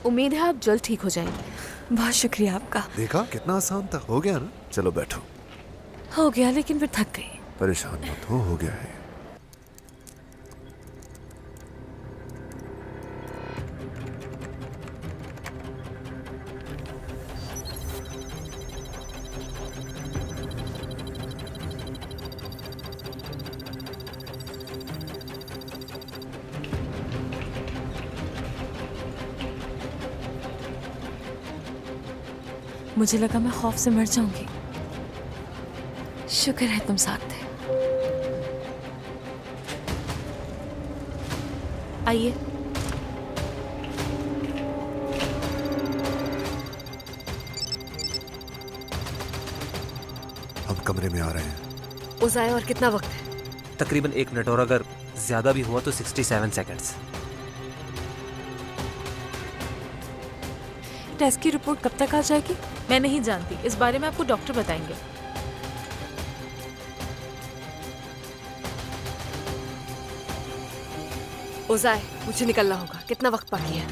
उम्मीद है आप जल्द ठीक हो जाएंगे। बहुत शुक्रिया आपका। देखा कितना आसान था। हो गया ना? चलो बैठो। हो गया, लेकिन फिर थक गई। परेशान मत हो गया है। मुझे लगा मैं खौफ से मर जाऊंगी। शुक्र है तुम साथ थे। आइए। हम कमरे में आ रहे हैं। उजाय और कितना वक्त है? तकरीबन 1 मिनट, और अगर ज्यादा भी हुआ तो 67 सेकंड्स। टेस्ट की रिपोर्ट कब तक आ जाएगी? मैं नहीं जानती, इस बारे में आपको डॉक्टर बताएंगे। उजाय, मुझे निकलना होगा। कितना वक्त बाकी है?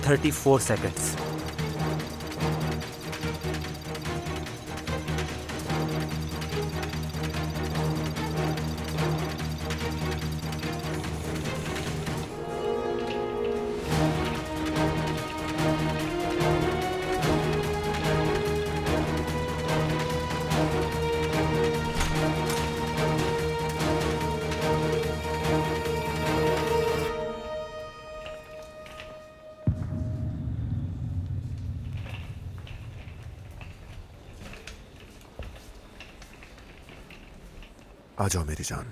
34 सेकंड्स। आ जाओ मेरी जान।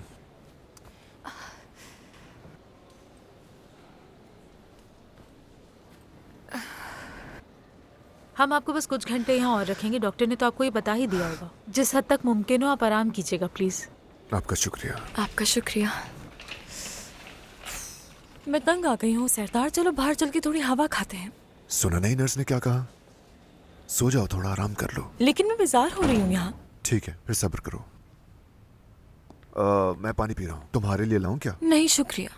हम आपको बस कुछ घंटे यहाँ और रखेंगे। डॉक्टर ने तो आपको ये बता ही दिया होगा। जिस हद तक मुमकिन हो आप आराम कीजिएगा प्लीज। आपका शुक्रिया। आपका शुक्रिया। मैं तंग आ गई हूँ सरदार, चलो बाहर चल के थोड़ी हवा खाते हैं। सुना नहीं नर्स ने क्या कहा? सो जाओ, थोड़ा आराम कर लो। लेकिन मैं बेजार हो रही हूँ यहाँ। ठीक है, फिर सब्र करो। मैं पानी पी रहा हूँ, तुम्हारे लिए लाऊं क्या? नहीं शुक्रिया।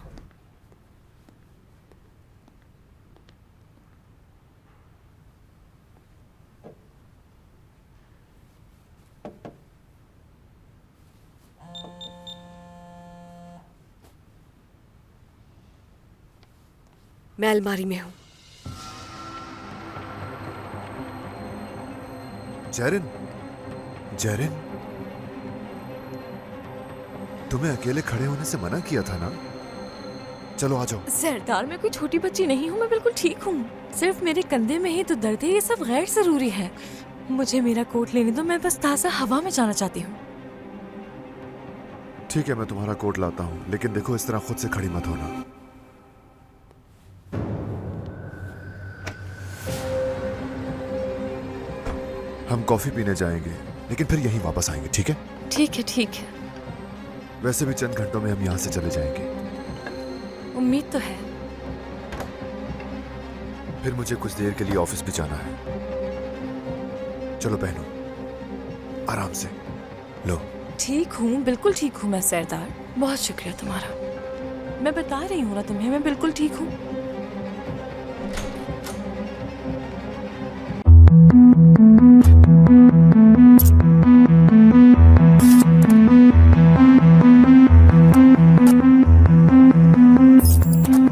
मैं अलमारी में हूँ। जैरिन, जैरिन, तुम्हें अकेले खड़े होने से मना किया था ना? चलो आ जाओ। सरदार, मैं कोई छोटी बच्ची नहीं हूँ, मैं बिल्कुल ठीक हूँ। सिर्फ मेरे कंधे में ही तो दर्द है, ये सब गैर जरूरी है। मुझे मेरा कोट लेने दो, मैं बस ताज़ा हवा में जाना चाहती हूँ। ठीक है, मैं तुम्हारा कोट लाता हूँ, लेकिन देखो इस तरह खुद से खड़ी मत होना। हम कॉफी पीने जाएंगे, लेकिन फिर यहीं वापस आएंगे, ठीक है? ठीक है, ठीक है। वैसे भी चंद घंटों में हम यहाँ से चले जाएंगे। उम्मीद तो है। फिर मुझे कुछ देर के लिए ऑफिस भी जाना है। चलो बहनों, आराम से लो। ठीक हूँ, बिल्कुल ठीक हूँ मैं सरदार। बहुत शुक्रिया तुम्हारा। मैं बता रही हूँ ना तुम्हें, मैं बिल्कुल ठीक हूँ।